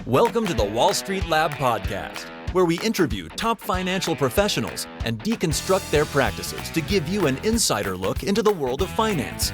Welcome to the Wall Street Lab podcast, where we interview top financial professionals and deconstruct their practices to give you an insider look into the world of finance.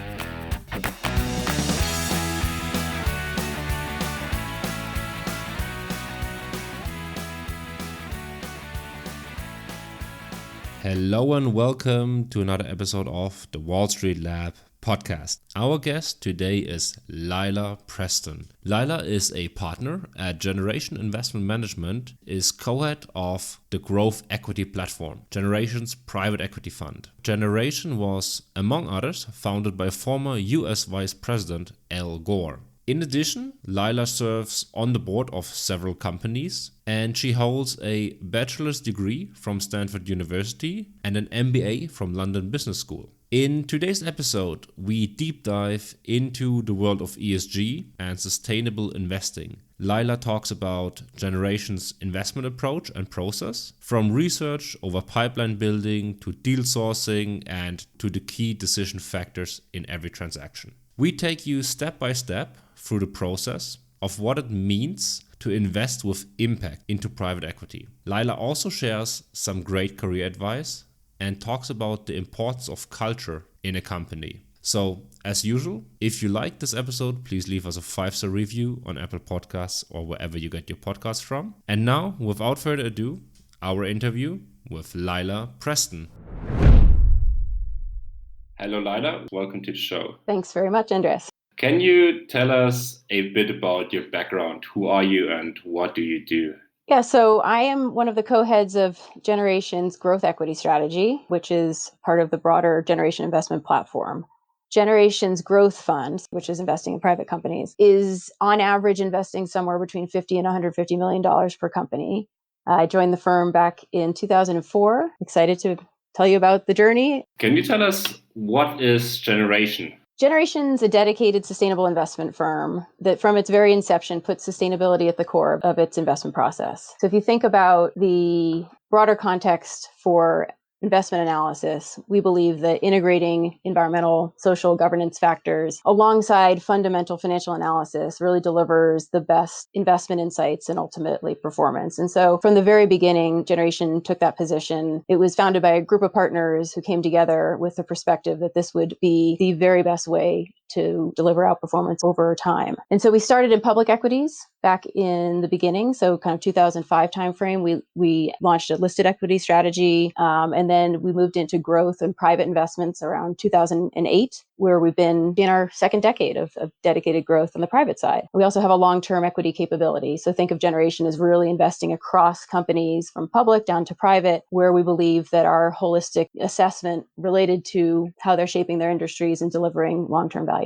Hello and welcome to another episode of the Wall Street Lab podcast. Our guest today is Lila Preston. Lila is a partner at Generation Investment Management, is co-head of the growth equity platform, Generation's private equity fund. Generation was, among others, founded by former US Vice President Gore. In addition, Lila serves on the board of several companies, and she holds a bachelor's degree from Stanford University and an MBA from London Business School. In today's episode, we deep dive into the world of ESG and sustainable investing. Lila talks about Generation's investment approach and process, from research over pipeline building to deal sourcing and to the key decision factors in every transaction. We take you step by step through the process of what it means to invest with impact into private equity. Lila also shares some great career advice and talks about the importance of culture in a company. So, as usual, if you like this episode, please leave us a 5-star review on Apple Podcasts or wherever you get your podcasts from. And now, without further ado, our interview with Lila Preston. Hello, Lila. Welcome to the show. Thanks very much, Andres. Can you tell us a bit about your background? Who are you and what do you do? Yeah, so I am one of the co-heads of Generation's growth equity strategy, which is part of the broader Generation investment platform. Generation's growth fund, which is investing in private companies, is on average investing somewhere between $50 and $150 million per company. I joined the firm back in 2004. Excited to tell you about the journey. Can you tell us what is Generation? Generation's a dedicated sustainable investment firm that from its very inception puts sustainability at the core of its investment process. So if you think about the broader context for investment analysis, we believe that integrating environmental, social, governance factors alongside fundamental financial analysis really delivers the best investment insights and ultimately performance. And so from the very beginning, Generation took that position. It was founded by a group of partners who came together with the perspective that this would be the very best way to deliver outperformance over time. And so we started in public equities back in the beginning. So kind of 2005 timeframe, we launched a listed equity strategy. And then we moved into growth and private investments around 2008, where we've been in our second decade of dedicated growth on the private side. We also have a long-term equity capability. So think of Generation as really investing across companies from public down to private, where we believe that our holistic assessment related to how they're shaping their industries and delivering long-term value.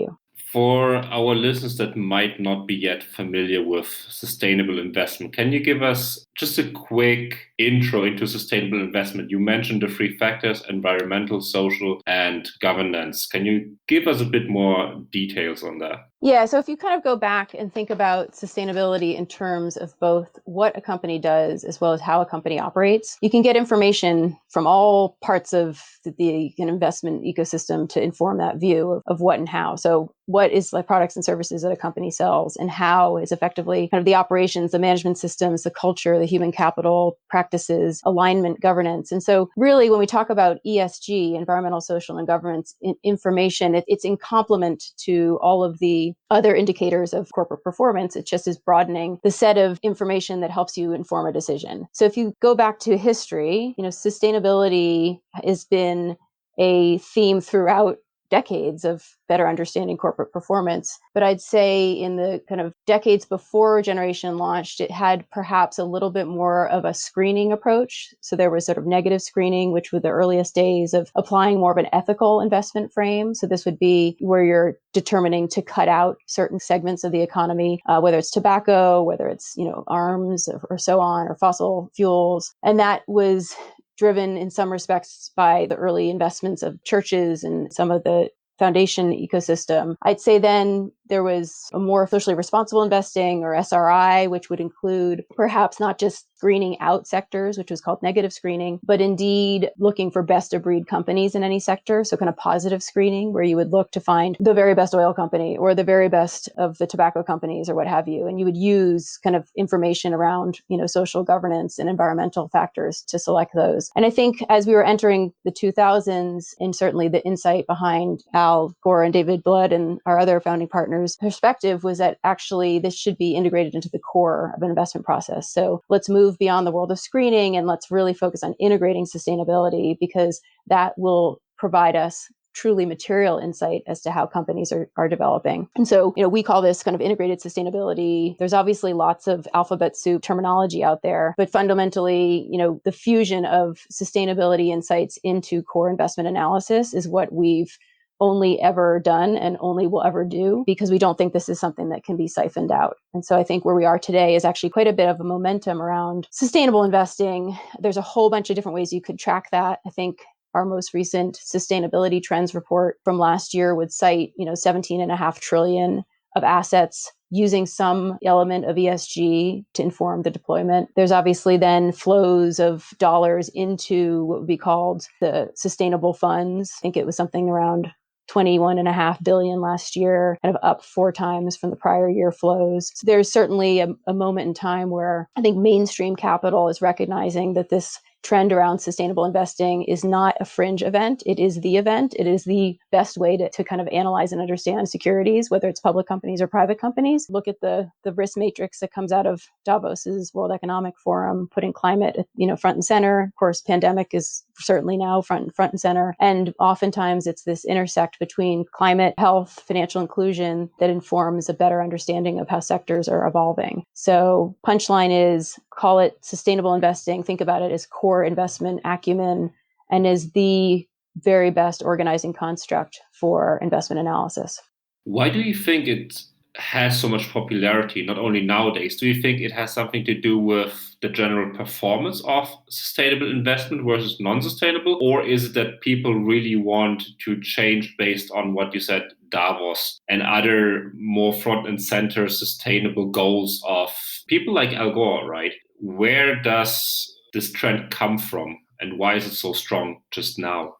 For our listeners that might not be yet familiar with sustainable investment, can you give us just a quick intro into sustainable investment? You mentioned the 3 factors: environmental, social, and governance. Can you give us a bit more details on that? Yeah, so if you kind of go back and think about sustainability in terms of both what a company does as well as how a company operates, you can get information from all parts of the investment ecosystem to inform that view of what and how. So what is the products and services that a company sells, and how is effectively kind of the operations, the management systems, the culture, the human capital practices, alignment, governance. And so really when we talk about ESG, environmental, social, and governance information, it's in complement to all of the other indicators of corporate performance. It just is broadening the set of information that helps you inform a decision. So if you go back to history, sustainability has been a theme throughout decades of better understanding corporate performance. But I'd say in the kind of decades before Generation launched, it had perhaps a little bit more of a screening approach. So there was sort of negative screening, which were the earliest days of applying more of an ethical investment frame. So this would be where you're determining to cut out certain segments of the economy, whether it's tobacco, whether it's, arms or so on, or fossil fuels. And that was driven in some respects by the early investments of churches and some of the foundation ecosystem. I'd say then There was a more socially responsible investing, or SRI, which would include perhaps not just screening out sectors, which was called negative screening, but indeed looking for best of breed companies in any sector. So kind of positive screening, where you would look to find the very best oil company or the very best of the tobacco companies or what have you. And you would use kind of information around, social governance and environmental factors to select those. And I think as we were entering the 2000s, and certainly the insight behind Al Gore and David Blood and our other founding partners' perspective was that actually this should be integrated into the core of an investment process. So let's move beyond the world of screening and let's really focus on integrating sustainability, because that will provide us truly material insight as to how companies are developing. And so, we call this kind of integrated sustainability. There's obviously lots of alphabet soup terminology out there, but fundamentally, the fusion of sustainability insights into core investment analysis is what we've only ever done and only will ever do, because we don't think this is something that can be siphoned out. And so I think where we are today is actually quite a bit of a momentum around sustainable investing. There's a whole bunch of different ways you could track that. I think our most recent sustainability trends report from last year would cite, 17.5 trillion of assets using some element of ESG to inform the deployment. There's obviously then flows of dollars into what would be called the sustainable funds. I think it was something around 21.5 billion last year, kind of up 4 times from the prior year flows. So there's certainly a moment in time where I think mainstream capital is recognizing that this trend around sustainable investing is not a fringe event. It is the event. It is the best way to kind of analyze and understand securities, whether it's public companies or private companies. Look at the risk matrix that comes out of Davos's World Economic Forum, putting climate, front and center. Of course, pandemic is certainly now front and center. And oftentimes it's this intersect between climate, health, financial inclusion that informs a better understanding of how sectors are evolving. So punchline is, call it sustainable investing. Think about it as core investment acumen and as the very best organizing construct for investment analysis. Why do you think it has so much popularity, not only nowadays? Do you think it has something to do with the general performance of sustainable investment versus non-sustainable? Or is it that people really want to change based on what you said, Davos, and other more front and center sustainable goals of people like Al Gore, right? Where does this trend come from, and why is it so strong just now?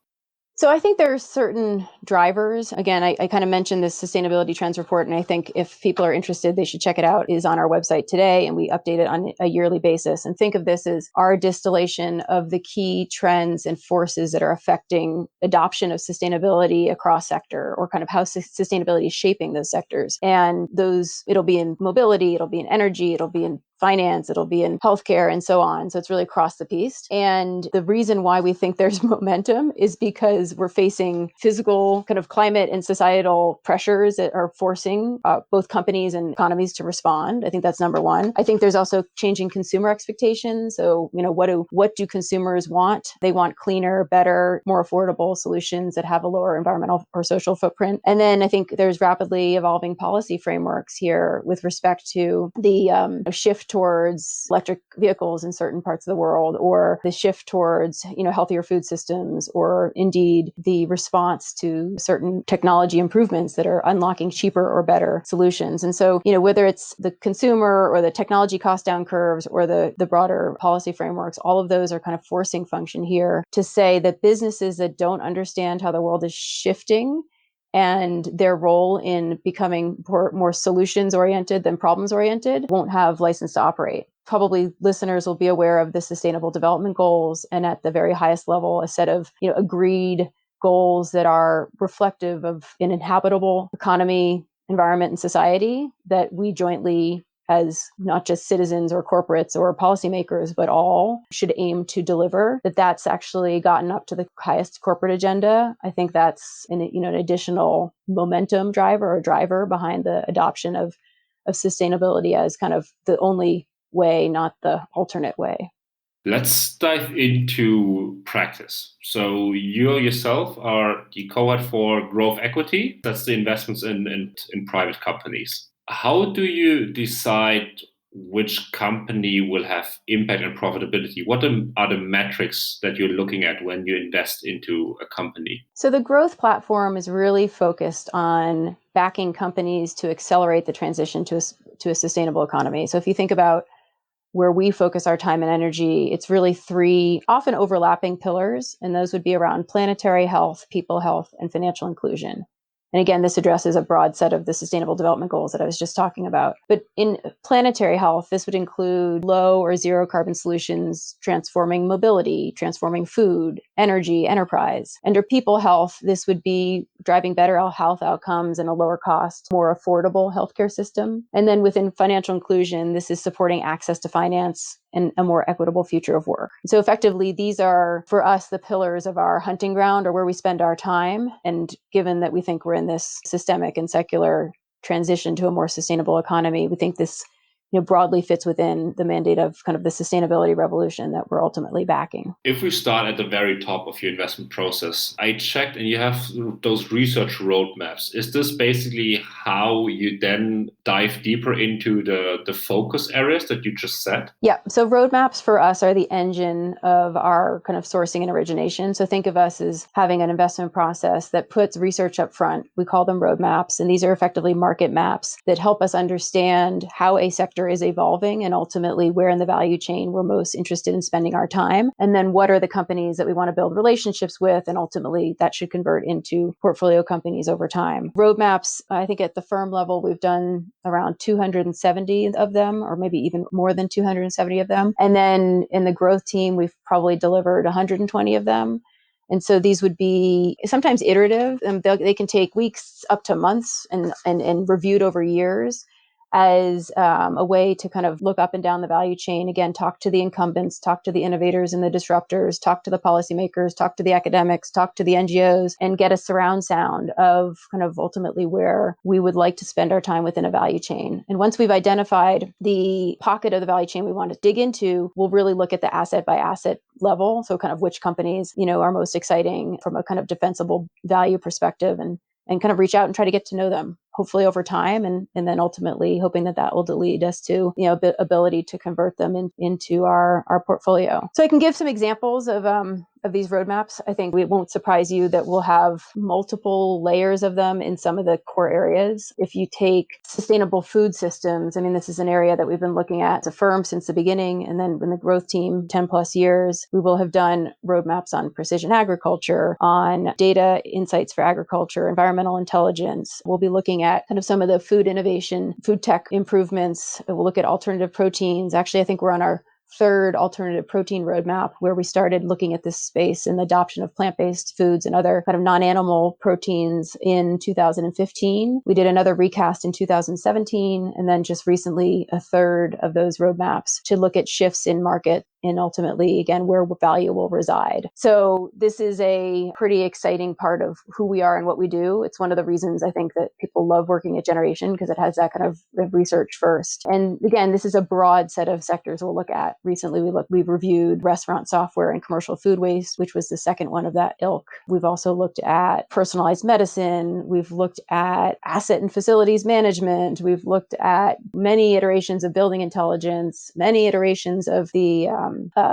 So I think there's certain drivers. Again, I kind of mentioned this sustainability trends report, and I think if people are interested, they should check it out. It is on our website today, and we update it on a yearly basis. And think of this as our distillation of the key trends and forces that are affecting adoption of sustainability across sector, or kind of how sustainability is shaping those sectors. And those, it'll be in mobility, it'll be in energy, it'll be in finance, it'll be in healthcare, and so on. So it's really across the piece. And the reason why we think there's momentum is because we're facing physical kind of climate and societal pressures that are forcing both companies and economies to respond. I think that's number one. I think there's also changing consumer expectations. So, what do consumers want? They want cleaner, better, more affordable solutions that have a lower environmental or social footprint. And then I think there's rapidly evolving policy frameworks here with respect to the shift towards electric vehicles in certain parts of the world, or the shift towards, healthier food systems, or indeed the response to certain technology improvements that are unlocking cheaper or better solutions. And so, whether it's the consumer or the technology cost down curves or the broader policy frameworks, all of those are kind of forcing function here to say that businesses that don't understand how the world is shifting and their role in becoming more solutions oriented than problems oriented won't have license to operate. Probably listeners will be aware of the Sustainable Development Goals, and at the very highest level, a set of agreed goals that are reflective of an inhabitable economy, environment, and society that we jointly, as not just citizens or corporates or policymakers, but all should aim to deliver, that's actually gotten up to the highest corporate agenda. I think that's an additional momentum driver or driver behind the adoption of sustainability as kind of the only way, not the alternate way. Let's dive into practice. So you yourself are the co-head for Growth Equity. That's the investments in private companies. How do you decide which company will have impact and profitability? What are the metrics that you're looking at when you invest into a company? So the growth platform is really focused on backing companies to accelerate the transition to a sustainable economy. So if you think about where we focus our time and energy, it's really three often overlapping pillars, and those would be around planetary health, people health, and financial inclusion. And again, this addresses a broad set of the sustainable development goals that I was just talking about. But in planetary health, this would include low or zero carbon solutions, transforming mobility, transforming food, energy, enterprise. Under people health, this would be driving better health outcomes and a lower cost, more affordable healthcare system. And then within financial inclusion, this is supporting access to finance and a more equitable future of work. So effectively, these are, for us, the pillars of our hunting ground or where we spend our time. And given that we think we're in this systemic and secular transition to a more sustainable economy, we think this broadly fits within the mandate of kind of the sustainability revolution that we're ultimately backing. If we start at the very top of your investment process, I checked and you have those research roadmaps. Is this basically how you then dive deeper into the focus areas that you just said? Yeah. So roadmaps for us are the engine of our kind of sourcing and origination. So think of us as having an investment process that puts research up front. We call them roadmaps. And these are effectively market maps that help us understand how a sector is evolving and ultimately where in the value chain we're most interested in spending our time. And then what are the companies that we want to build relationships with? And ultimately that should convert into portfolio companies over time. Roadmaps, I think at the firm level, we've done around 270 of them, or maybe even more than 270 of them. And then in the growth team, we've probably delivered 120 of them. And so these would be sometimes iterative, and they can take weeks up to months and reviewed over years as a way to kind of look up and down the value chain. Again, talk to the incumbents, talk to the innovators and the disruptors, talk to the policymakers, talk to the academics, talk to the NGOs, and get a surround sound of kind of ultimately where we would like to spend our time within a value chain. And once we've identified the pocket of the value chain we want to dig into, we'll really look at the asset by asset level. So kind of which companies, are most exciting from a kind of defensible value perspective, and kind of reach out and try to get to know them, hopefully over time, and then ultimately hoping that will lead us to ability to convert them into our portfolio. So I can give some examples of these roadmaps. I think it won't surprise you that we'll have multiple layers of them in some of the core areas. If you take sustainable food systems, this is an area that we've been looking at as a firm since the beginning. And then in the growth team, 10 plus years, we will have done roadmaps on precision agriculture, on data insights for agriculture, environmental intelligence. We'll be looking at kind of some of the food innovation, food tech improvements. We'll look at alternative proteins. Actually, I think we're on our third alternative protein roadmap, where we started looking at this space and the adoption of plant-based foods and other kind of non-animal proteins in 2015. We did another recast in 2017, and then just recently a third of those roadmaps to look at shifts in market and ultimately, again, where value will reside. So this is a pretty exciting part of who we are and what we do. It's one of the reasons I think that people love working at Generation, because it has that kind of research first. And again, this is a broad set of sectors we'll look at. Recently, we've reviewed restaurant software and commercial food waste, which was the second one of that ilk. We've also looked at personalized medicine. We've looked at asset and facilities management. We've looked at many iterations of building intelligence, many iterations of the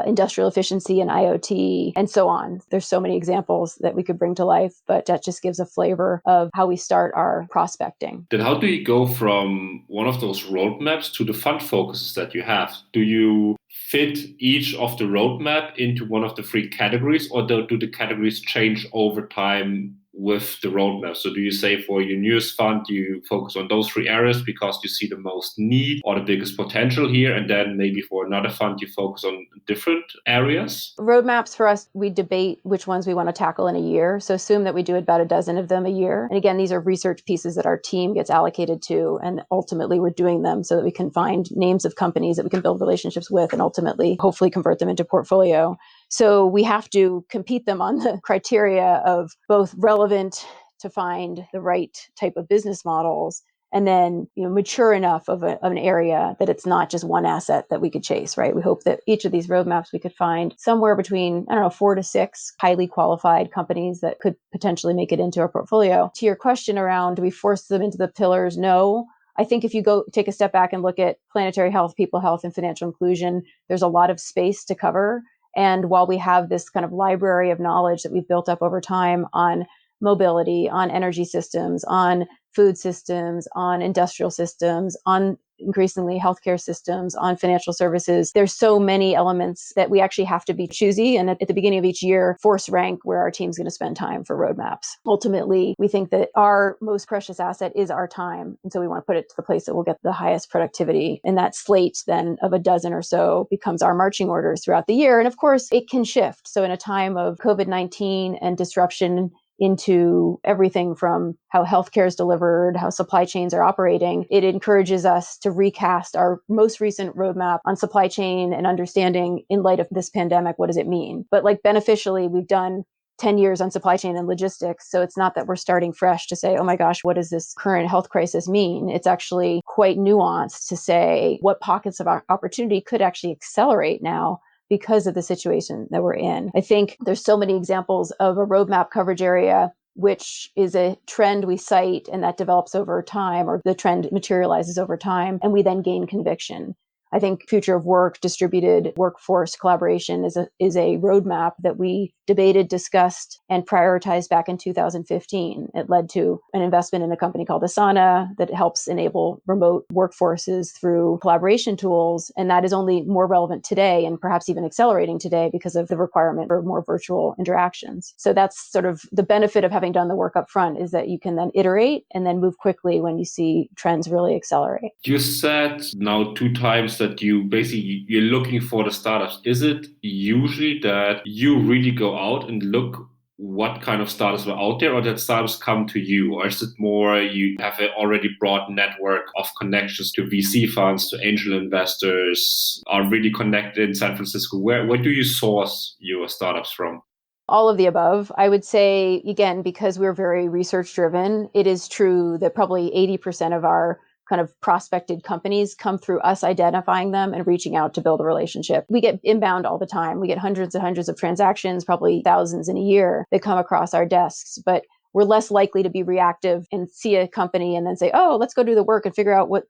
industrial efficiency and IoT, and so on. There's so many examples that we could bring to life, but that just gives a flavor of how we start our prospecting. Then how do you go from one of those roadmaps to the fund focuses that you have? Do you fit each of the roadmap into one of the three categories, or do the categories change over time with the roadmap? So do you say for your newest fund, you focus on those three areas because you see the most need or the biggest potential here, and then maybe for another fund, you focus on different areas? Roadmaps for us, we debate which ones we want to tackle in a year. So assume that we do about a dozen of them a year. And again, these are research pieces that our team gets allocated to, and ultimately we're doing them so that we can find names of companies that we can build relationships with and ultimately hopefully convert them into portfolio. So we have to compete them on the criteria of both relevant to find the right type of business models, and then mature enough of an area that it's not just one asset that we could chase, right? We hope that each of these roadmaps we could find somewhere between, 4 to 6 highly qualified companies that could potentially make it into our portfolio. To your question around, do we force them into the pillars? No. I think if you go take a step back and look at planetary health, people health, and financial inclusion, there's a lot of space to cover. And while we have this kind of library of knowledge that we've built up over time on mobility, on energy systems, on food systems, on industrial systems, on increasingly healthcare systems, on financial services, there's so many elements that we actually have to be choosy. And at the beginning of each year, force rank where our team's going to spend time for roadmaps. Ultimately, we think that our most precious asset is our time. And so we want to put it to the place that will get the highest productivity. And that slate then of a dozen or so becomes our marching orders throughout the year. And of course, it can shift. So in a time of COVID-19 and disruption into everything from how healthcare is delivered, how supply chains are operating, it encourages us to recast our most recent roadmap on supply chain and understanding in light of this pandemic, what does it mean? But like beneficially, we've done 10 years on supply chain and logistics. So it's not that we're starting fresh to say, oh my gosh, what does this current health crisis mean? It's actually quite nuanced to say what pockets of our opportunity could actually accelerate now because of the situation that we're in. I think there's so many examples of a roadmap coverage area, which is a trend we cite and that develops over time, or the trend materializes over time, and we then gain conviction. I think future of work, distributed workforce collaboration is a roadmap that we debated, discussed, and prioritized back in 2015. It led to an investment in a company called Asana that helps enable remote workforces through collaboration tools. And that is only more relevant today and perhaps even accelerating today because of the requirement for more virtual interactions. So that's sort of the benefit of having done the work up front, is that you can then iterate and then move quickly when you see trends really accelerate. You said now 2 times that you're looking for the startups. Is it usually that you really go out and look what kind of startups are out there, or that startups come to you? Or is it more you have an already broad network of connections to VC funds, to angel investors, are really connected in San Francisco? Where do you source your startups from? All of the above. I would say, again, because we're very research driven, it is true that probably 80% of our kind of prospected companies come through us identifying them and reaching out to build a relationship. We get inbound all the time. We get hundreds and hundreds of transactions, probably thousands in a year, that come across our desks. But we're less likely to be reactive and see a company and then say, oh, let's go do the work and figure out what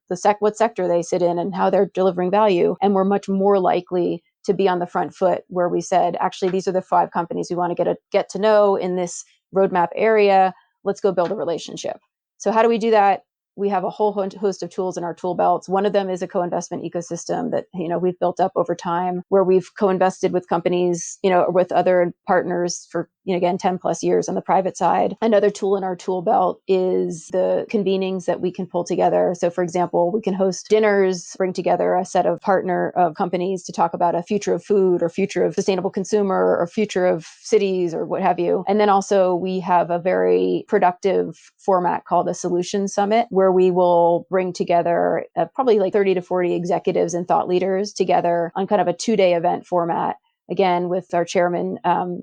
sector they sit in and how they're delivering value. And we're much more likely to be on the front foot, where we said, actually, these are the 5 companies we want to get to know in this roadmap area. Let's go build a relationship. So how do we do that? We have a whole host of tools in our tool belts. One of them is a co-investment ecosystem that, we've built up over time, where we've co-invested with companies, with other partners for, again, 10 plus years on the private side. Another tool in our tool belt is the convenings that we can pull together. So for example, we can host dinners, bring together a set of partner of companies to talk about a future of food or future of sustainable consumer or future of cities or what have you. And then also we have a very productive format called a solution summit, where we will bring together probably like 30 to 40 executives and thought leaders together on kind of a 2-day event format. Again, with our chairman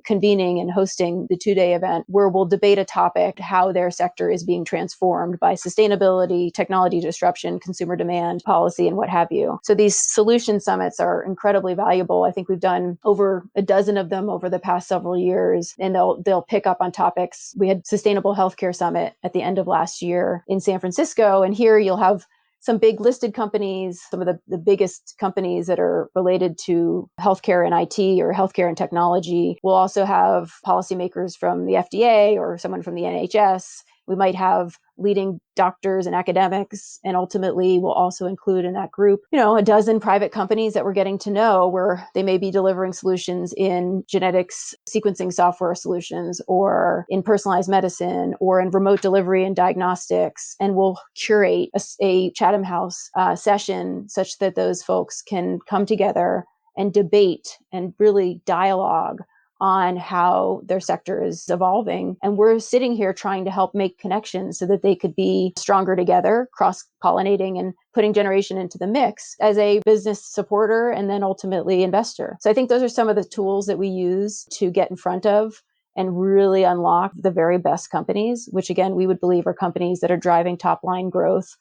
convening and hosting the 2-day event, where we'll debate a topic, how their sector is being transformed by sustainability, technology disruption, consumer demand, policy, and what have you. So these solution summits are incredibly valuable. I think we've done over a dozen of them over the past several years, and they'll pick up on topics. We had Sustainable Healthcare Summit at the end of last year in San Francisco, and here you'll have some big listed companies, some of the biggest companies that are related to healthcare and IT or healthcare and technology. We'll also have policymakers from the FDA or someone from the NHS. We might have leading doctors and academics, and ultimately we'll also include in that group, a dozen private companies that we're getting to know, where they may be delivering solutions in genetics sequencing software solutions, or in personalized medicine, or in remote delivery and diagnostics. And we'll curate a Chatham House session such that those folks can come together and debate and really dialogue on how their sector is evolving. And we're sitting here trying to help make connections so that they could be stronger together, cross-pollinating and putting generation into the mix as a business supporter and then ultimately investor. So I think those are some of the tools that we use to get in front of and really unlock the very best companies, which again, we would believe are companies that are driving top-line growth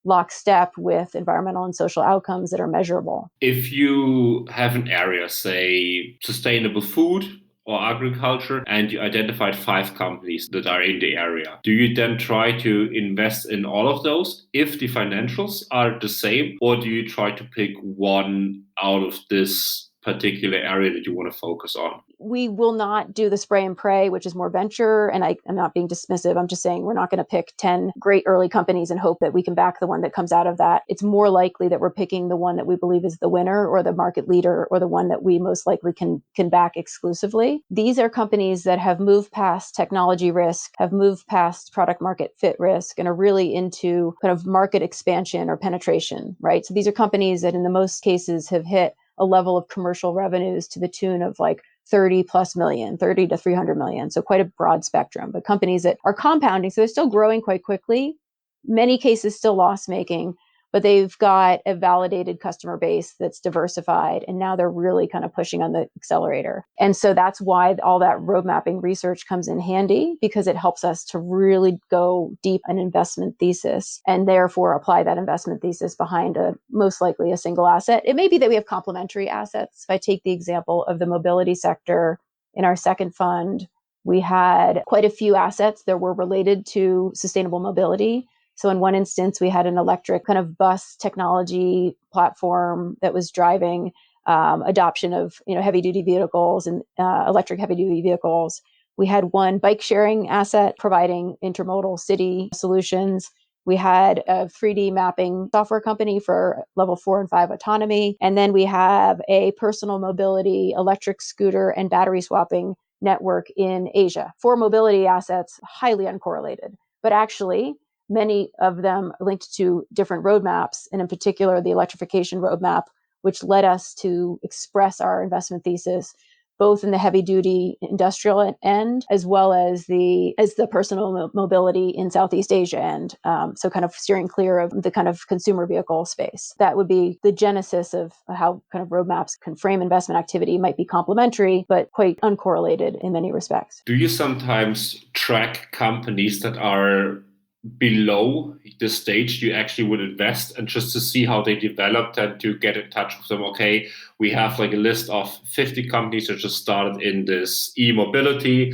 lockstep with environmental and social outcomes that are measurable. If you have an area, say sustainable food or agriculture, and you identified 5 companies that are in the area. Do you then try to invest in all of those if the financials are the same, or do you try to pick one out of this particular area that you want to focus on? We will not do the spray and pray, which is more venture. And I'm not being dismissive. I'm just saying we're not going to pick 10 great early companies and hope that we can back the one that comes out of that. It's more likely that we're picking the one that we believe is the winner or the market leader or the one that we most likely can back exclusively. These are companies that have moved past technology risk, have moved past product market fit risk, and are really into kind of market expansion or penetration, right? So these are companies that in the most cases have hit a level of commercial revenues to the tune of like 30 plus million, 30 to 300 million. So quite a broad spectrum, but companies that are compounding. So they're still growing quite quickly, many cases still loss making, but they've got a validated customer base that's diversified. And now they're really kind of pushing on the accelerator. And so that's why all that road mapping research comes in handy, because it helps us to really go deep an investment thesis and therefore apply that investment thesis behind most likely a single asset. It may be that we have complementary assets. If I take the example of the mobility sector in our second fund, we had quite a few assets that were related to sustainable mobility. So in one instance, we had an electric kind of bus technology platform that was driving adoption of heavy duty vehicles and electric heavy duty vehicles. We had one bike sharing asset providing intermodal city solutions. We had a 3D mapping software company for level 4 and 5 autonomy. And then we have a personal mobility, electric scooter, and battery swapping network in Asia. 4 mobility assets, highly uncorrelated, but actually many of them linked to different roadmaps, and in particular, the electrification roadmap, which led us to express our investment thesis, both in the heavy duty industrial end, as well as the personal mobility in Southeast Asia end. So kind of steering clear of the kind of consumer vehicle space. That would be the genesis of how kind of roadmaps can frame investment activity. Might be complementary, but quite uncorrelated in many respects. Do you sometimes track companies that are below the stage you actually would invest, and just to see how they developed and to get in touch with them? Okay, we have like a list of 50 companies that just started in this e-mobility,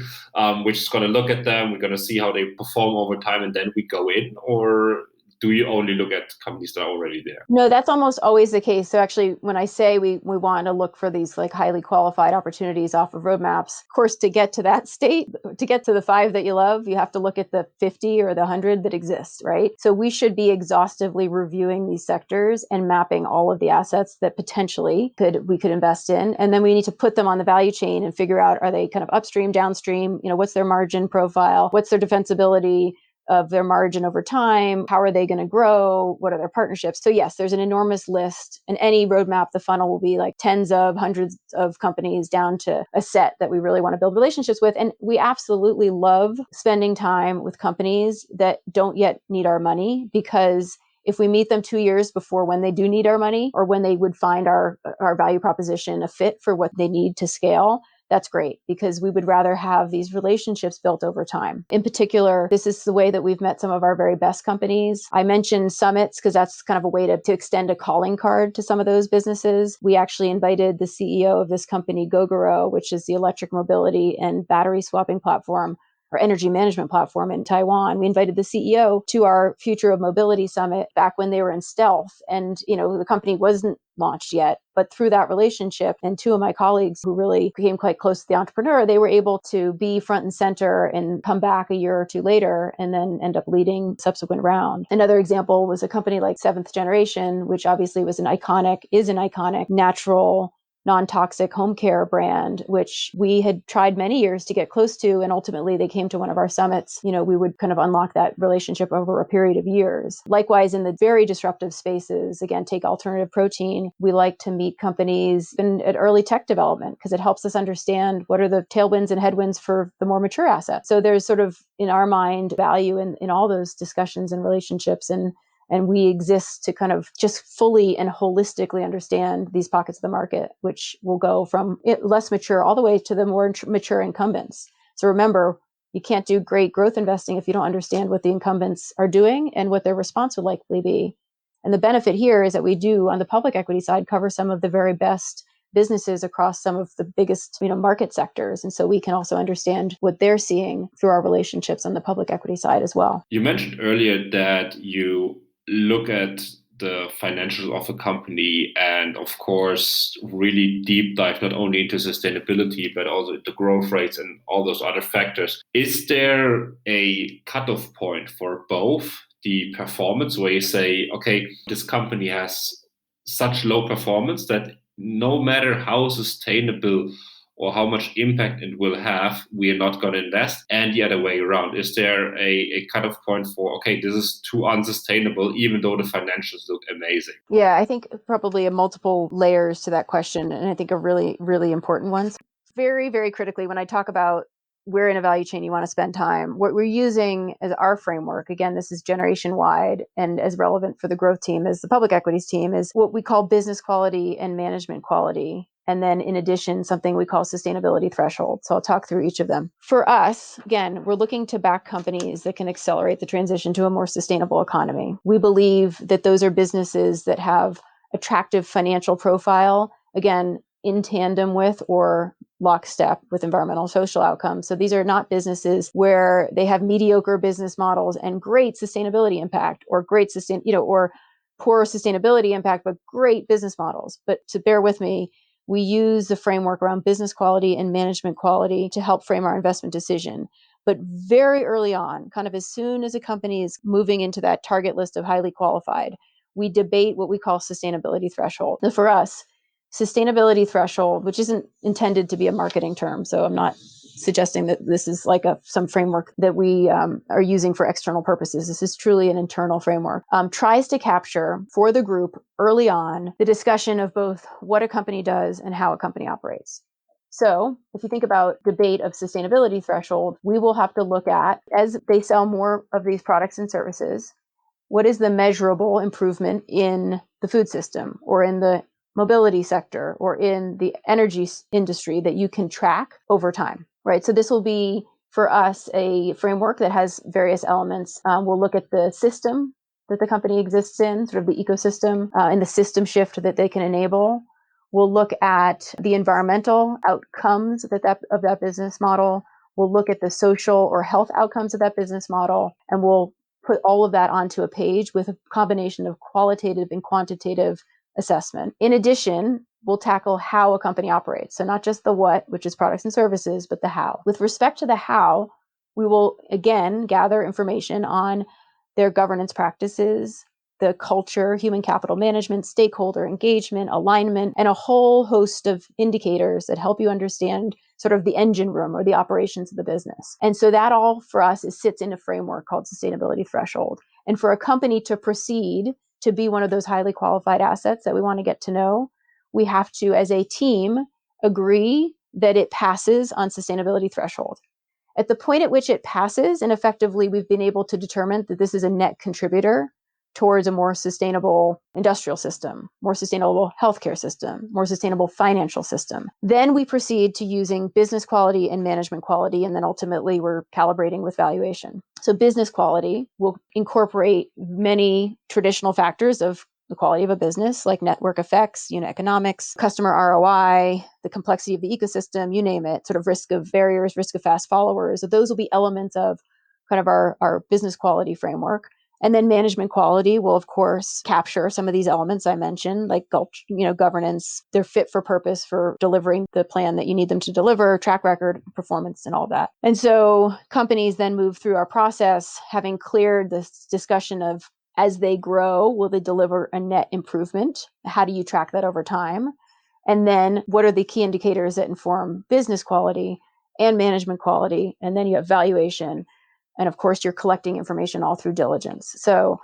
which is going to look at them. We're going to see how they perform over time, and then we go in? Or do you only look at companies that are already there? No, that's almost always the case. So actually, when I say we want to look for these like highly qualified opportunities off of roadmaps, of course, to get to that state, to get to the 5 that you love, you have to look at the 50 or the 100 that exist, right? So we should be exhaustively reviewing these sectors and mapping all of the assets that potentially we could invest in. And then we need to put them on the value chain and figure out, are they kind of upstream, downstream? What's their margin profile? What's their defensibility of their margin over time? How are they going to grow? What are their partnerships? So yes, there's an enormous list, and any roadmap, the funnel will be like tens of hundreds of companies down to a set that we really want to build relationships with. And we absolutely love spending time with companies that don't yet need our money, because if we meet them 2 years before when they do need our money, or when they would find our value proposition a fit for what they need to scale, that's great, because we would rather have these relationships built over time. In particular, this is the way that we've met some of our very best companies. I mentioned summits because that's kind of a way to extend a calling card to some of those businesses. We actually invited the CEO of this company, Gore, which is the electric mobility and battery swapping platform or energy management platform in Taiwan. We invited the CEO to our Future of Mobility Summit back when they were in stealth. And, the company wasn't launched yet. But through that relationship, and 2 of my colleagues who really became quite close to the entrepreneur, they were able to be front and center and come back a year or 2 later and then end up leading subsequent round. Another example was a company like Seventh Generation, which obviously is an iconic natural non-toxic home care brand, which we had tried many years to get close to. And ultimately they came to one of our summits. We would kind of unlock that relationship over a period of years. Likewise, in the very disruptive spaces, again, take alternative protein. We like to meet companies at early tech development because it helps us understand what are the tailwinds and headwinds for the more mature assets. So there's sort of, in our mind, value in all those discussions and relationships. And we exist to kind of just fully and holistically understand these pockets of the market, which will go from less mature all the way to the more mature incumbents. So remember, you can't do great growth investing if you don't understand what the incumbents are doing and what their response would likely be. And the benefit here is that we do, on the public equity side, cover some of the very best businesses across some of the biggest, market sectors. And so we can also understand what they're seeing through our relationships on the public equity side as well. You mentioned earlier that you look at the financials of a company and, of course, really deep dive not only into sustainability, but also the growth rates and all those other factors. Is there a cutoff point for both the performance where you say, okay, this company has such low performance that no matter how sustainable or how much impact it will have, we are not going to invest, and the other way around? Is there a cutoff point for, okay, this is too unsustainable, even though the financials look amazing? Yeah, I think probably a multiple layers to that question, and I think a really, really important ones. Very, very critically, when I talk about where in a value chain you want to spend time, what we're using as our framework, again, this is generation wide and as relevant for the growth team as the public equities team, is what we call business quality and management quality. And then in addition, something we call sustainability threshold. So I'll talk through each of them. For us, again, we're looking to back companies that can accelerate the transition to a more sustainable economy. We believe that those are businesses that have attractive financial profile, again, in tandem with or lockstep with environmental and social outcomes. So these are not businesses where they have mediocre business models and great sustainability impact, or or poor sustainability impact, but great business models. But to bear with me, we use the framework around business quality and management quality to help frame our investment decision. But very early on, kind of as soon as a company is moving into that target list of highly qualified, we debate what we call sustainability threshold. Now for us, sustainability threshold, which isn't intended to be a marketing term, so I'm not suggesting that this is like some framework that we are using for external purposes. This is truly an internal framework. Tries to capture for the group early on the discussion of both what a company does and how a company operates. So if you think about debate of sustainability threshold, we will have to look at, as they sell more of these products and services, what is the measurable improvement in the food system or in the mobility sector or in the energy industry that you can track over time, right? So this will be, for us, a framework that has various elements. We'll look at the system that the company exists in, sort of the ecosystem, and the system shift that they can enable. We'll look at the environmental outcomes of that business model. We'll look at the social or health outcomes of that business model, and we'll put all of that onto a page with a combination of qualitative and quantitative assessment. In addition, we'll tackle how a company operates. So not just the what, which is products and services, but the how. With respect to the how, we will again gather information on their governance practices, the culture, human capital management, stakeholder engagement, alignment, and a whole host of indicators that help you understand sort of the engine room or the operations of the business. And so that all for us sits in a framework called sustainability threshold. And for a company to proceed to be one of those highly qualified assets that we want to get to know, we have to, as a team, agree that it passes on sustainability threshold. At the point at which it passes, and effectively we've been able to determine that this is a net contributor towards a more sustainable industrial system, more sustainable healthcare system, more sustainable financial system. Then we proceed to using business quality and management quality, and then ultimately we're calibrating with valuation. So business quality will incorporate many traditional factors of the quality of a business, like network effects, unit economics, customer ROI, the complexity of the ecosystem, you name it, sort of risk of barriers, risk of fast followers. So those will be elements of kind of our business quality framework. And then management quality will, of course, capture some of these elements I mentioned, like governance. They're fit for purpose for delivering the plan that you need them to deliver, track record, performance, and all that. And so companies then move through our process, having cleared this discussion of, as they grow, will they deliver a net improvement? How do you track that over time? And then what are the key indicators that inform business quality and management quality? And then you have valuation. And of course, you're collecting information all through diligence. So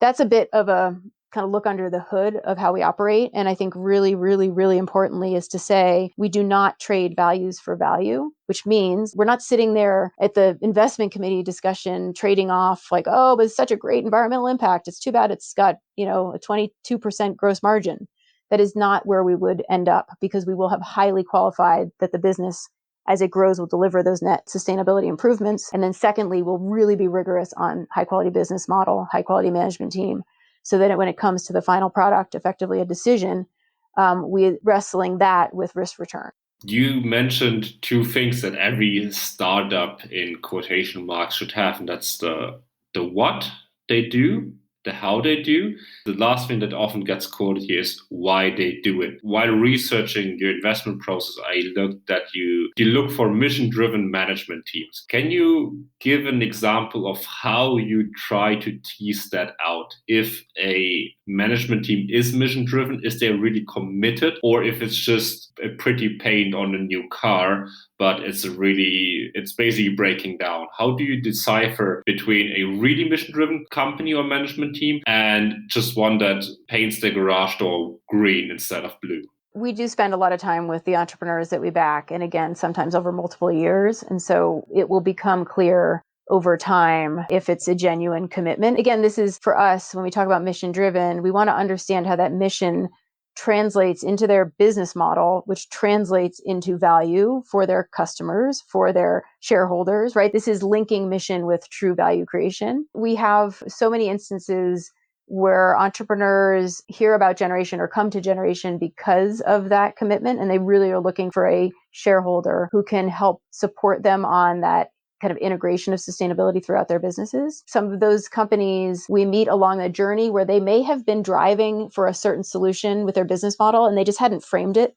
that's a bit of a kind of look under the hood of how we operate. And I think really, really, really importantly is to say we do not trade values for value, which means we're not sitting there at the investment committee discussion trading off like, oh, but it's such a great environmental impact. It's too bad it's got, a 22% gross margin. That is not where we would end up, because we will have highly qualified that the business, as it grows, will deliver those net sustainability improvements. And then secondly, we'll really be rigorous on high quality business model, high quality management team, so that when it comes to the final product, effectively a decision, we wrestling that with risk return. You mentioned two things that every startup in quotation marks should have, and that's the what they do, the how they do. The last thing that often gets quoted here is why they do it. While researching your investment process, I looked that you look for mission-driven management teams. Can you give an example of how you try to tease that out? If a management team is mission-driven, is they really committed, or if it's just a pretty paint on a new car, but it's basically breaking down? How do you decipher between a really mission-driven company or management team and just one that paints the garage door green instead of blue? We do spend a lot of time with the entrepreneurs that we back, and again, sometimes over multiple years. And so it will become clear over time if it's a genuine commitment. Again, this is for us, when we talk about mission driven, we want to understand how that mission translates into their business model, which translates into value for their customers, for their shareholders, right? This is linking mission with true value creation. We have so many instances where entrepreneurs hear about Generation or come to Generation because of that commitment, and they really are looking for a shareholder who can help support them on that kind of integration of sustainability throughout their businesses. Some of those companies we meet along a journey where they may have been driving for a certain solution with their business model, and they just hadn't framed it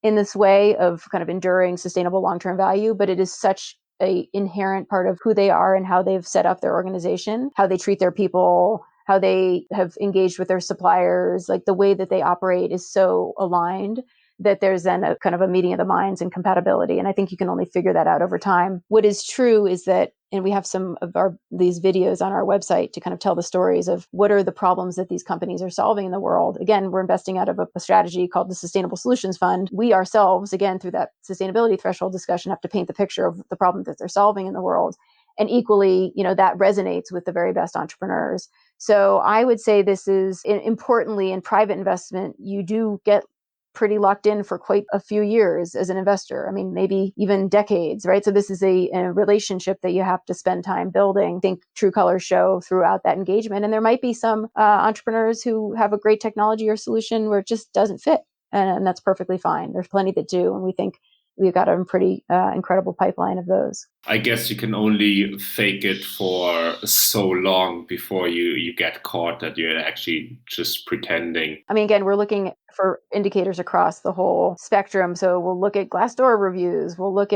in this way of kind of enduring sustainable long-term value, but it is such an inherent part of who they are and how they've set up their organization, how they treat their people, how they have engaged with their suppliers, like the way that they operate is so aligned that there's then a kind of a meeting of the minds and compatibility. And I think you can only figure that out over time. What is true is that, and we have some of these videos on our website to kind of tell the stories of what are the problems that these companies are solving in the world. Again, we're investing out of a strategy called the Sustainable Solutions Fund. We ourselves, again, through that sustainability threshold discussion, have to paint the picture of the problem that they're solving in the world. And equally, that resonates with the very best entrepreneurs. So I would say this is, importantly, in private investment, you do get pretty locked in for quite a few years as an investor. I mean, maybe even decades, right? So this is a relationship that you have to spend time building. I think true colors show throughout that engagement. And there might be some entrepreneurs who have a great technology or solution where it just doesn't fit. And that's perfectly fine. There's plenty that do. And we think we've got a pretty incredible pipeline of those. I guess you can only fake it for so long before you get caught that you're actually just pretending. I mean, again, we're looking for indicators across the whole spectrum. So we'll look at Glassdoor reviews. We'll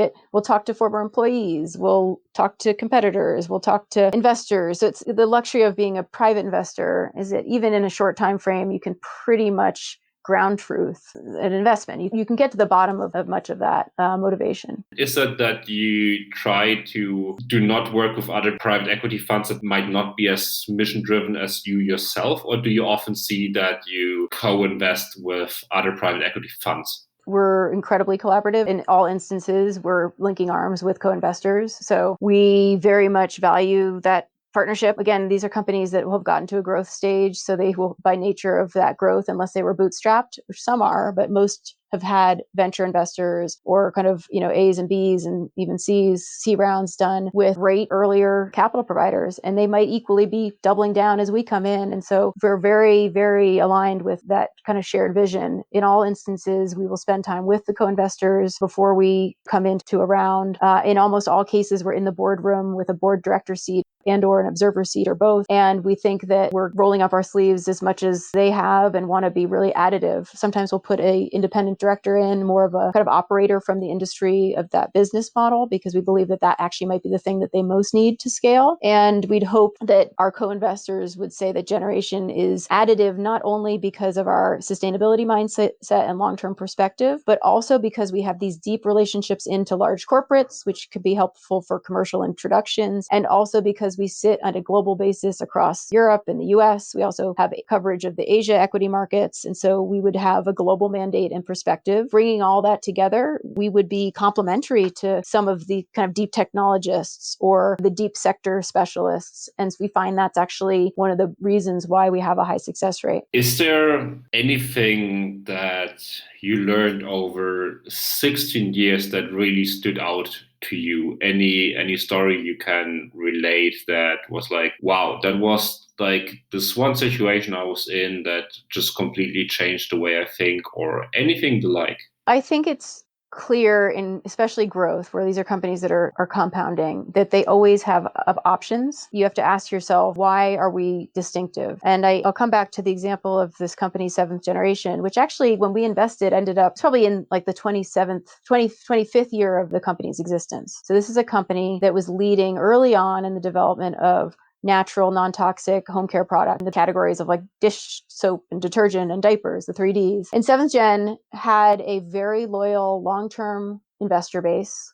talk to former employees. We'll talk to competitors. We'll talk to investors. So it's the luxury of being a private investor is that even in a short time frame, you can pretty much ground truth an investment. You can get to the bottom of much of that motivation. Is it that you try to do not work with other private equity funds that might not be as mission driven as you yourself, or do you often see that you co-invest with other private equity funds? We're incredibly collaborative. In all instances, we're linking arms with co-investors. So we very much value that partnership. Again, these are companies that will have gotten to a growth stage. So they will, by nature of that growth, unless they were bootstrapped, which some are, but most have had venture investors or kind of, A's and B's and even C's, C rounds done with great earlier capital providers. And they might equally be doubling down as we come in. And so we're very, very aligned with that kind of shared vision. In all instances, we will spend time with the co-investors before we come into a round. In almost all cases, we're in the boardroom with a board director seat and or an observer seat or both. And we think that we're rolling up our sleeves as much as they have and want to be really additive. Sometimes we'll put a independent director in, more of a kind of operator from the industry of that business model, because we believe that actually might be the thing that they most need to scale. And we'd hope that our co-investors would say that Generation is additive, not only because of our sustainability mindset and long-term perspective, but also because we have these deep relationships into large corporates, which could be helpful for commercial introductions. And also because we sit on a global basis across Europe and the US. We also have coverage of the Asia equity markets. And so we would have a global mandate and perspective. Bringing all that together, we would be complementary to some of the kind of deep technologists or the deep sector specialists. And we find that's actually one of the reasons why we have a high success rate. Is there anything that you learned over 16 years that really stood out to you? Any story you can relate that was like, wow, that was like this one situation I was in that just completely changed the way I think, or anything the like? I think it's clear in especially growth, where these are companies that are compounding, that they always have options. You have to ask yourself, why are we distinctive? And I'll come back to the example of this company, Seventh Generation, which actually, when we invested, ended up probably in like the 25th year of the company's existence. So this is a company that was leading early on in the development of natural, non-toxic home care product in the categories of like dish soap and detergent and diapers, the 3Ds. And Seventh Gen had a very loyal long-term investor base.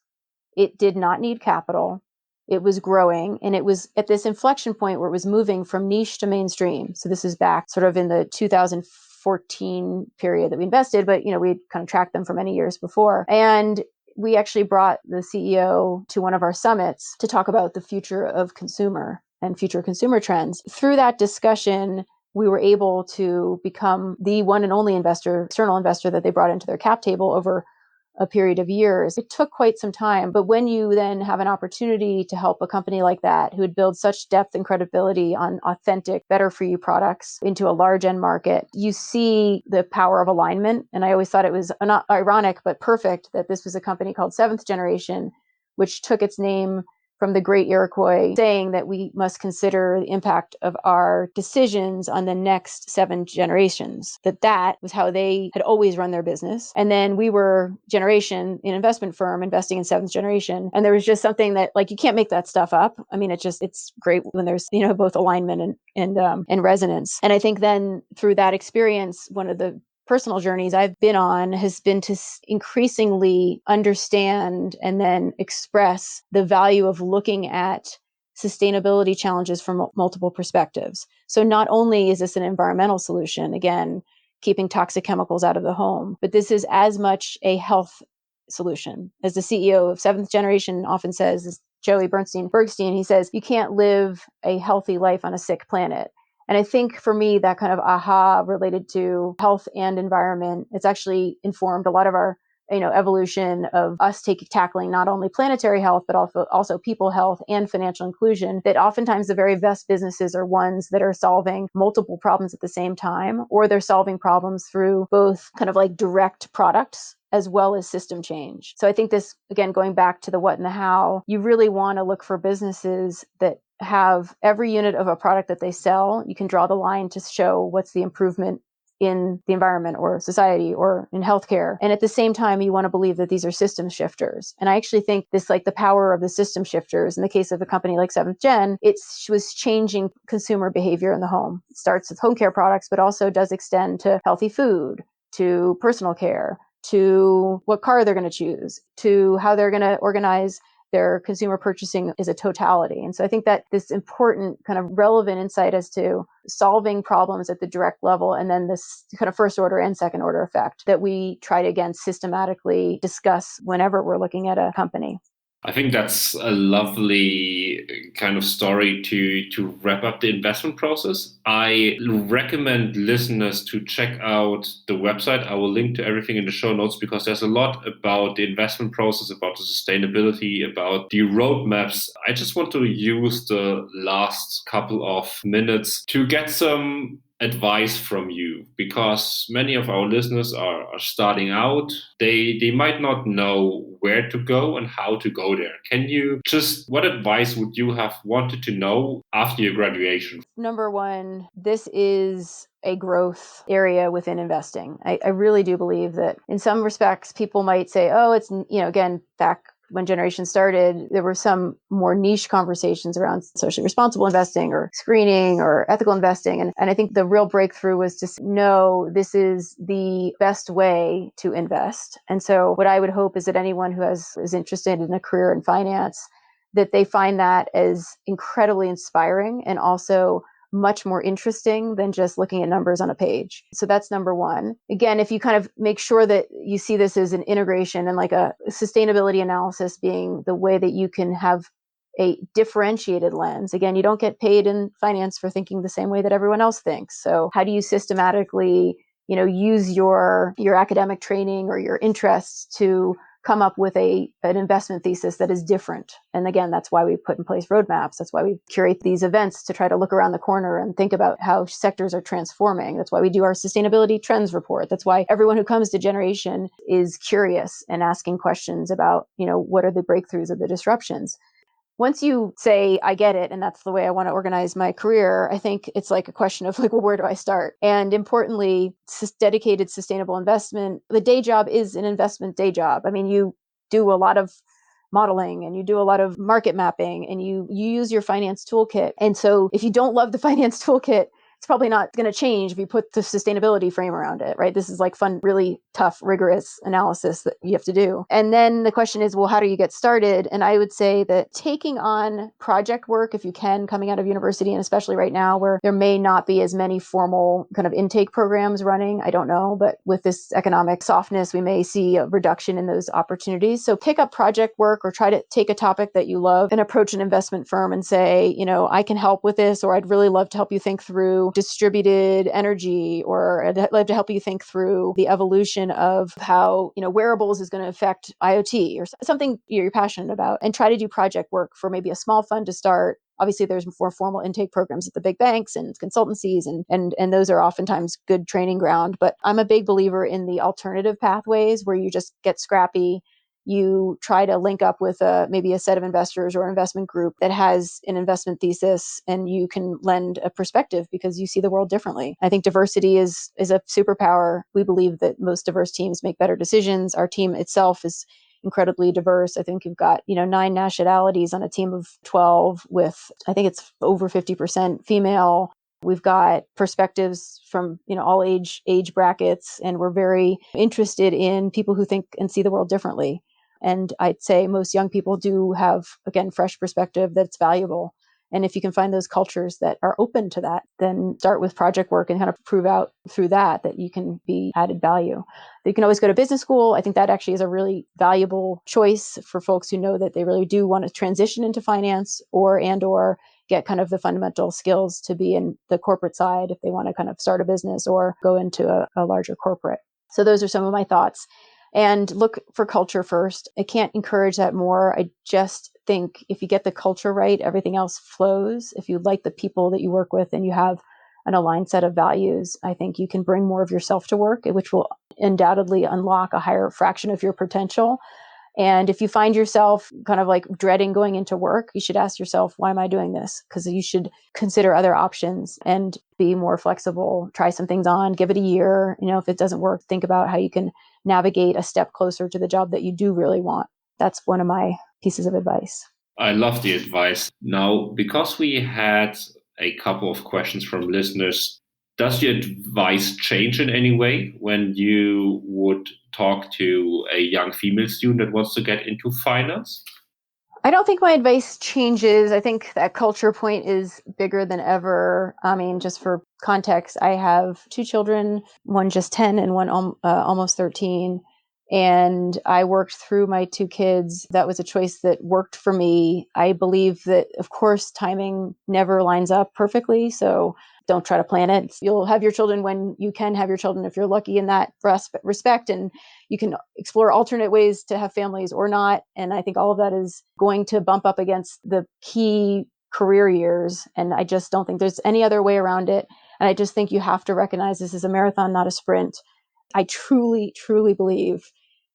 It did not need capital. It was growing, and it was at this inflection point where it was moving from niche to mainstream. So this is back sort of in the 2014 period that we invested, but we'd kind of tracked them for many years before. And we actually brought the CEO to one of our summits to talk about the future of consumer and future consumer trends. Through that discussion, we were able to become the one and only external investor that they brought into their cap table over a period of years. It took quite some time, but when you then have an opportunity to help a company like that, who would build such depth and credibility on authentic, better for you products into a large end market, you see the power of alignment. And I always thought it was not ironic, but perfect that this was a company called Seventh Generation, which took its name from the great Iroquois, saying that we must consider the impact of our decisions on the next 7 generations. That was how they had always run their business. And then we were Generation, an investment firm, investing in Seventh Generation. And there was just something that, like, you can't make that stuff up. I mean, it's great when there's, both alignment and resonance. And I think then through that experience, one of the personal journeys I've been on has been to increasingly understand and then express the value of looking at sustainability challenges from multiple perspectives. So not only is this an environmental solution, again, keeping toxic chemicals out of the home, but this is as much a health solution. As the CEO of Seventh Generation often says, Joey Bergstein, he says, you can't live a healthy life on a sick planet. And I think for me, that kind of aha related to health and environment, it's actually informed a lot of our, evolution of us tackling not only planetary health, but also people health and financial inclusion, that oftentimes the very best businesses are ones that are solving multiple problems at the same time, or they're solving problems through both kind of like direct products as well as system change. So I think this, again, going back to the what and the how, you really want to look for businesses that have every unit of a product that they sell, you can draw the line to show what's the improvement in the environment or society or in healthcare. And at the same time, you want to believe that these are system shifters. And I actually think this, like the power of the system shifters, in the case of a company like Seventh Gen, it was changing consumer behavior in the home. It starts with home care products, but also does extend to healthy food, to personal care, to what car they're going to choose, to how they're going to organize their consumer purchasing is a totality. And so I think that this important kind of relevant insight as to solving problems at the direct level, and then this kind of first order and second order effect that we try to, again, systematically discuss whenever we're looking at a company. I think that's a lovely kind of story to wrap up the investment process. I recommend listeners to check out the website. I will link to everything in the show notes, because there's a lot about the investment process, about the sustainability, about the roadmaps. I just want to use the last couple of minutes to get some advice from you, because many of our listeners are starting out. They might not know where to go and how to go there. What advice would you have wanted to know after your graduation? Number one, this is a growth area within investing. I really do believe that in some respects, people might say, oh, it's, again, back when Generation started, there were some more niche conversations around socially responsible investing or screening or ethical investing. And I think the real breakthrough was to know this is the best way to invest. And so what I would hope is that anyone who is interested in a career in finance, that they find that as incredibly inspiring and also much more interesting than just looking at numbers on a page. So that's number one. Again, if you kind of make sure that you see this as an integration and like a sustainability analysis being the way that you can have a differentiated lens. Again, you don't get paid in finance for thinking the same way that everyone else thinks. So how do you systematically, use your academic training or your interests to come up with an investment thesis that is different. And again, that's why we put in place roadmaps. That's why we curate these events to try to look around the corner and think about how sectors are transforming. That's why we do our sustainability trends report. That's why everyone who comes to Generation is curious and asking questions about, what are the breakthroughs of the disruptions. Once you say, I get it, and that's the way I want to organize my career, I think it's like a question of where do I start? And importantly, dedicated sustainable investment. The day job is an investment day job. I mean, you do a lot of modeling and you do a lot of market mapping and you use your finance toolkit. And so if you don't love the finance toolkit, it's probably not going to change if you put the sustainability frame around it, right? This is like fun, really tough, rigorous analysis that you have to do. And then the question is, well, how do you get started? And I would say that taking on project work, if you can, coming out of university, and especially right now where there may not be as many formal kind of intake programs running, I don't know, but with this economic softness, we may see a reduction in those opportunities. So pick up project work or try to take a topic that you love and approach an investment firm and say, I can help with this, or I'd really love to help you think through distributed energy, or I'd love to help you think through the evolution of how, wearables is going to affect IoT or something you're passionate about, and try to do project work for maybe a small fund to start. Obviously, there's more formal intake programs at the big banks and consultancies, and those are oftentimes good training ground. But I'm a big believer in the alternative pathways where you just get scrappy. You try to link up with maybe a set of investors or an investment group that has an investment thesis, and you can lend a perspective because you see the world differently. I think diversity is a superpower. We believe that most diverse teams make better decisions. Our team itself is incredibly diverse. I think you've got, 9 nationalities on a team of 12 with, I think it's over 50% female. We've got perspectives from, all age brackets, and we're very interested in people who think and see the world differently. And I'd say most young people do have, again, fresh perspective that's valuable. And if you can find those cultures that are open to that, then start with project work and kind of prove out through that you can be added value. You can always go to business school. I think that actually is a really valuable choice for folks who know that they really do want to transition into finance or get kind of the fundamental skills to be in the corporate side if they want to kind of start a business or go into a larger corporate. So those are some of my thoughts. And look for culture first. I can't encourage that more. I just think if you get the culture right, everything else flows. If you like the people that you work with and you have an aligned set of values, I think you can bring more of yourself to work, which will undoubtedly unlock a higher fraction of your potential. And if you find yourself kind of like dreading going into work, you should ask yourself, why am I doing this? Because you should consider other options and be more flexible. Try some things on, give it a year. If it doesn't work, think about how you can navigate a step closer to the job that you do really want. That's one of my pieces of advice. I love the advice. Now, because we had a couple of questions from listeners, does your advice change in any way when you would talk to a young female student that wants to get into finance? I don't think my advice changes. I think that culture point is bigger than ever. I mean, just for context, I have 2 children, one just 10 and one almost 13. And I worked through my 2 kids. That was a choice that worked for me. I believe that, of course, timing never lines up perfectly. So don't try to plan it. You'll have your children when you can have your children, if you're lucky in that respect. And you can explore alternate ways to have families or not. And I think all of that is going to bump up against the key career years. And I just don't think there's any other way around it. And I just think you have to recognize this is a marathon, not a sprint. I truly, truly believe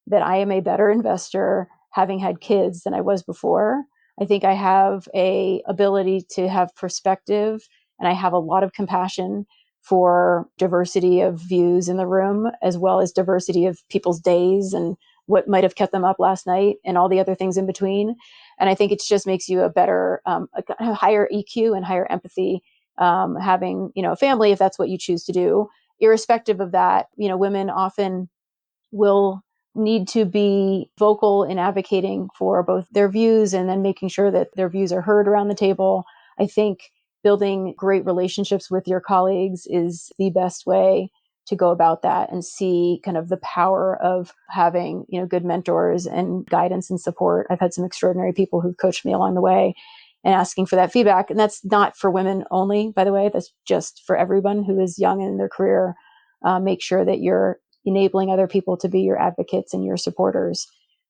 that I am a better investor having had kids than I was before. I think I have a ability to have perspective, and I have a lot of compassion for diversity of views in the room, as well as diversity of people's days and what might have kept them up last night and all the other things in between. And I think it just makes you a better, a higher EQ and higher empathy, having, a family, if that's what you choose to do. Irrespective of that, women often will need to be vocal in advocating for both their views and then making sure that their views are heard around the table. I think building great relationships with your colleagues is the best way to go about that and see kind of the power of having, good mentors and guidance and support. I've had some extraordinary people who've coached me along the way and asking for that feedback. And that's not for women only, by the way, that's just for everyone who is young in their career. Make sure that you're enabling other people to be your advocates and your supporters.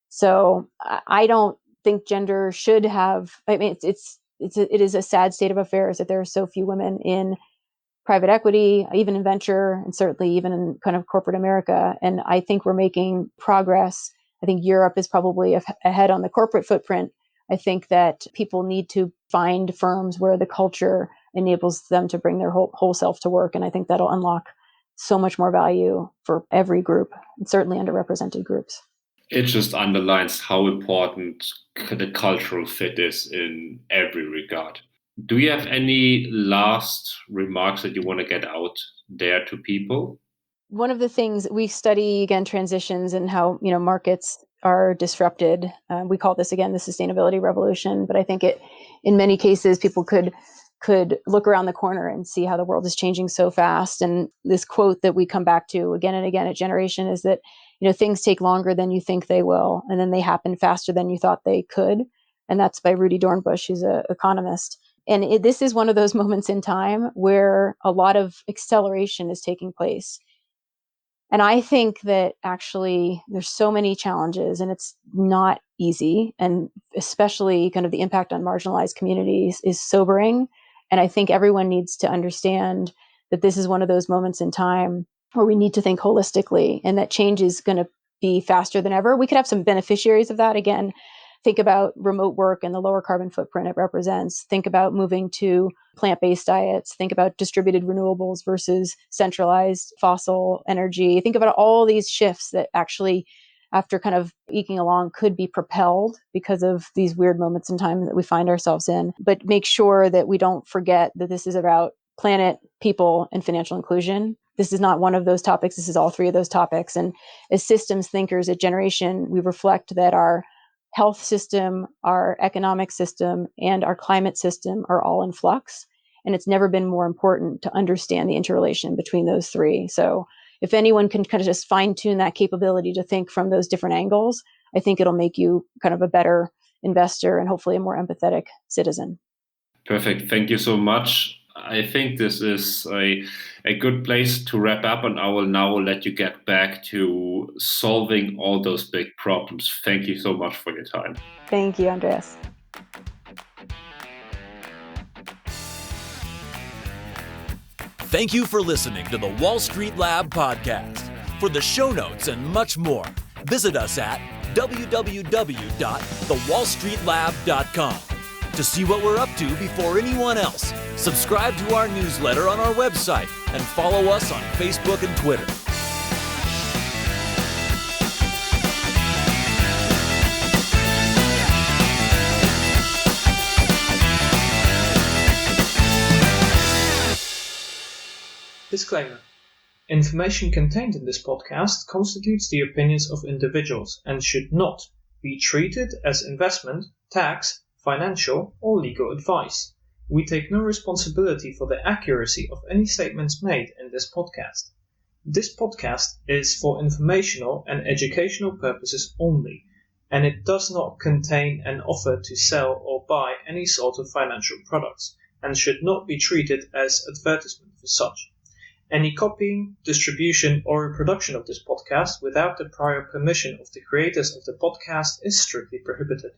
So I don't think gender should have, I mean, it is a sad state of affairs that there are so few women in private equity, even in venture, and certainly even in kind of corporate America. And I think we're making progress. I think Europe is probably ahead on the corporate footprint. I think that people need to find firms where the culture enables them to bring their whole self to work. And I think that'll unlock so much more value for every group, and certainly underrepresented groups. It just underlines how important the cultural fit is in every regard. Do you have any last remarks that you want to get out there to people? One of the things we study, again, transitions and how, markets are disrupted. We call this, again, the sustainability revolution. But I think in many cases, people could look around the corner and see how the world is changing so fast. And this quote that we come back to again and again at Generation is that, things take longer than you think they will, and then they happen faster than you thought they could. And that's by Rudy Dornbush, who's an economist. And this is one of those moments in time where a lot of acceleration is taking place. And I think that actually there's so many challenges and it's not easy. And especially kind of the impact on marginalized communities is sobering. And I think everyone needs to understand that this is one of those moments in time where we need to think holistically and that change is going to be faster than ever. We could have some beneficiaries of that. Again, think about remote work and the lower carbon footprint it represents. Think about moving to plant-based diets. Think about distributed renewables versus centralized fossil energy. Think about all these shifts that actually, after kind of eking along, could be propelled because of these weird moments in time that we find ourselves in. But make sure that we don't forget that this is about planet, people, and financial inclusion. This is not one of those topics. This is all three of those topics. And as systems thinkers at Generation, we reflect that our health system, our economic system, and our climate system are all in flux. And it's never been more important to understand the interrelation between those three. So if anyone can kind of just fine tune that capability to think from those different angles, I think it'll make you kind of a better investor and hopefully a more empathetic citizen. Perfect. Thank you so much. I think this is a good place to wrap up, and I will now let you get back to solving all those big problems. Thank you so much for your time. Thank you, Andreas. Thank you for listening to the Wall Street Lab podcast. For the show notes and much more, visit us at www.thewallstreetlab.com. To see what we're up to before anyone else, subscribe to our newsletter on our website and follow us on Facebook and Twitter. Disclaimer. Information contained in this podcast constitutes the opinions of individuals and should not be treated as investment, tax, financial, or legal advice. We take no responsibility for the accuracy of any statements made in this podcast. This podcast is for informational and educational purposes only, and it does not contain an offer to sell or buy any sort of financial products, and should not be treated as advertisement for such. Any copying, distribution, or reproduction of this podcast without the prior permission of the creators of the podcast is strictly prohibited.